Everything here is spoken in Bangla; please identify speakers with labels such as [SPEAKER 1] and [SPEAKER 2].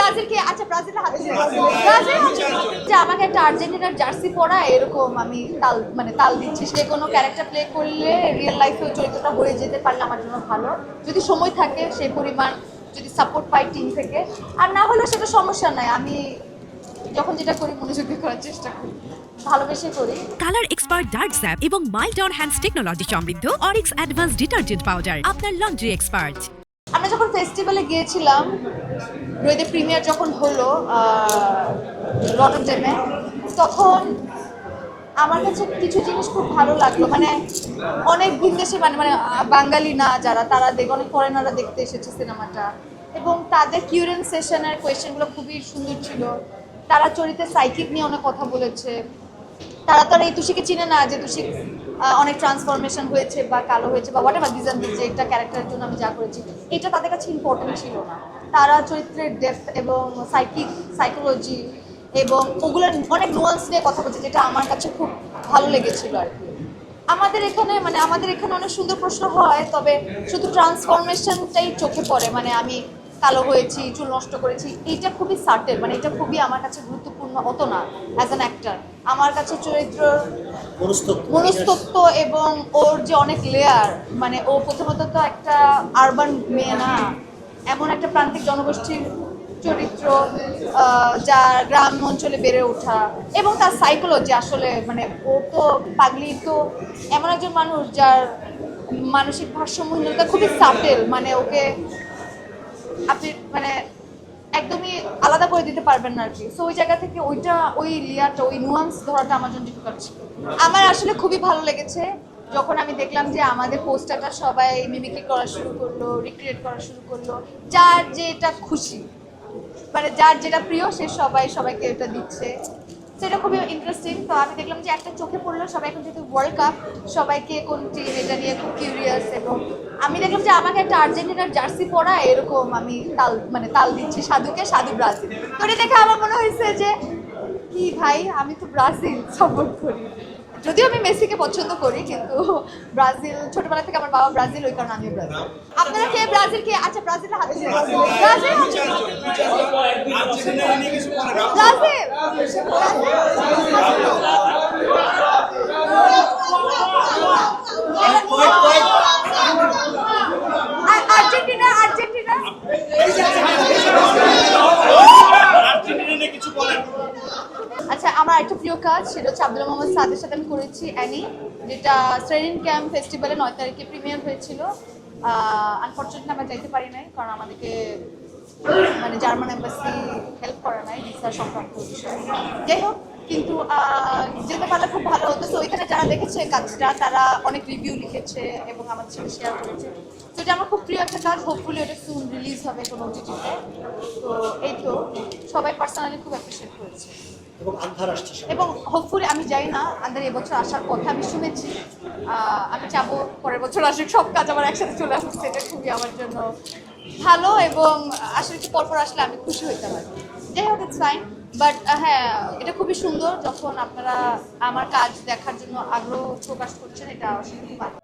[SPEAKER 1] ব্রাজিলকে আচ্ছা ব্রাজিলের হাতে ব্রাজিল যে আমাকে একটা আর্জেন্টিনার জার্সি পরা এরকম আমি তাল দিচ্ছি। সে কোনো ক্যারেক্টার প্লে করলে রিয়েল লাইফে ওই চরিত্রটা হয়ে যেতে পারলে আমার জন্য ভালো, যদি সময় থাকে সেই পরিমাণ, যদি সাপোর্ট পাই টিম থেকে। আর না হলে সেটা সমস্যা নাই, আমি যখন যেটা করি মনোযোগী করার চেষ্টা করি, ভালোবেসে করি।
[SPEAKER 2] কালার এক্সপার্ট ডার্ক স্যাপ এবং মাইল্ড অন হ্যান্ডস টেকনোলজি সমৃদ্ধ অরিক্স অ্যাডভান্স ডিটারজেন্ট পাউডার আপনার লন্ড্রি এক্সপার্ট।
[SPEAKER 1] আমরা যখন ফেস্টিভ্যালে গিয়েছিলাম, রোদে প্রিমিয়ার যখন হলো রটারড্যামে, তখন আমার কাছে কিছু জিনিস খুব ভালো লাগলো। মানে অনেক বিদেশি মানে মানে বাঙালি না যারা, তারা অনেক ফরেনাররা দেখতে এসেছে সিনেমাটা, এবং তাদের কিউরেন সেশনের কোয়েশ্চেনগুলো খুবই সুন্দর ছিল। তারা চরিত্রের সাইকিক নিয়ে অনেক কথা বলেছে। তারা তো আর এই তুষিকে চিনে না যে তুষি অনেক ট্রান্সফরমেশন হয়েছে বা কালো হয়েছে বা হোয়াট এভার রিজন যে এটা ক্যারেক্টারের জন্য আমি যা করেছি, এটা তাদের কাছে ইম্পর্টেন্ট ছিল না। তারা চরিত্রের ডেপথ এবং সাইকোলজি এবং ওগুলোর অনেক নুয়ান্স নিয়ে কথা বলছে, যেটা আমার কাছে খুব ভালো লেগেছিল আর কি। আমাদের এখানে অনেক সুন্দর প্রশ্ন হয়, তবে শুধু ট্রান্সফরমেশনটাই চোখে পড়ে। মানে আমি কালো হয়েছি, চুল নষ্ট করেছি, এইটা খুবই সার্টেল, মানে এটা খুবই আমার কাছে গুরুত্বপূর্ণ অত না অ্যাজ অ্যান অ্যাক্টর। আমার কাছে চরিত্র মনস্তত্ত্ব এবং ওর যে অনেক লেয়ার, মানে ও প্রথমত তো একটা আরবান মেয়ে না, এমন একটা প্রান্তিক জনগোষ্ঠীর চরিত্র, যার গ্রাম অঞ্চলে বেড়ে ওঠা, এবং তার সাইকোলজি আসলে মানে ও তো পাগলি, তো এমন একজন মানুষ যার মানসিক ভারসাম্যহীনতা খুবই সাটেল, মানে ওকে আপনি মানে একদমই আলাদা করে দিতে পারবেন না আর কি। সো ওই জায়গা থেকে ওই লেয়ারটা, ওই নুয়ান্স ধরাটা আমার জন্য ডিফিকাল্ট ছিল। আমার আসলে খুবই ভালো লেগেছে যখন আমি দেখলাম যে আমাদের পোস্টারটা সবাই মিমিক্রি করা শুরু করলো, রিক্রিয়েট করা শুরু করলো, যার যেটা খুশি, মানে যার যেটা প্রিয় সে সবাইকে এটা দিচ্ছে। সেটা খুবই ইন্টারেস্টিং। তো আমি দেখলাম যে একটা চোখে পড়লো, সবাই এখন যেহেতু ওয়ার্ল্ড কাপ, সবাইকে কোন টিম এটা নিয়ে খুব কিউরিয়াস, এবং আমি দেখলাম যে আমাকে একটা আর্জেন্টিনার জার্সি পরা এরকম আমি তাল দিচ্ছি সাধু ব্রাজিল। তো এটা দেখে আমার মনে হয়েছে যে কি ভাই, আমি তো ব্রাজিল সাপোর্ট করি, যদিও আমি মেসিকে পছন্দ করি, কিন্তু ব্রাজিল ছোটবেলা থেকে আমার বাবা ব্রাজিল, ওই কারণে আমি ব্রাজিল। আপনারা কে ব্রাজিল কে আচ্ছা ব্রাজিলের হাতে আর্জেন্টিনা আচ্ছা, আমার একটা প্রিয় কাজ সেটা হচ্ছে আব্দুল মোহাম্মদ সাদের সাথে আমি করেছি অ্যানি, যেটা সেরিন ক্যাম্প ফেস্টিভ্যালে 9 তারিখে প্রিমিয়ার হয়েছিল। আনফর্চুনেটলি আমরা যাইতে পারি নাই, কারণ আমাদেরকে মানে জার্মান এম্বাসি হেল্প করে নাই ভিসা সংক্রান্ত বিষয়ে। যাই হোক, কিন্তু যেতে পারলে খুব ভালো হতো। তো ওইখানে যারা দেখেছে কাজটা, তারা অনেক রিভিউ লিখেছে এবং আমাদের সাথে শেয়ার করেছে। তো এটা আমার খুব প্রিয় একটা কাজ, হোপফুলি ওটা সুন রিলিজ হবে কোনো ওটিটিতে। তো এই তো সবাই পার্সোনালি খুব অ্যাপ্রিশিয়েট করেছে, এবং হোপফুলি আমি জানি না আন্দার এবছর আসার কথা আমি শুনেছি। আমি চাবো পরের বছর আসুক, সব কাজ আমার একসাথে চলে আসুক, সেটা খুবই আমার জন্য ভালো, এবং আসলে একটু পরপর আসলে আমি খুশি হইতে পারি। যাই হোক, ইটস ফাইন। বাট হ্যাঁ, এটা খুবই সুন্দর যখন আপনারা আমার কাজ দেখার জন্য আগ্রহ প্রকাশ করছেন, এটা আসলে খুব ভালো।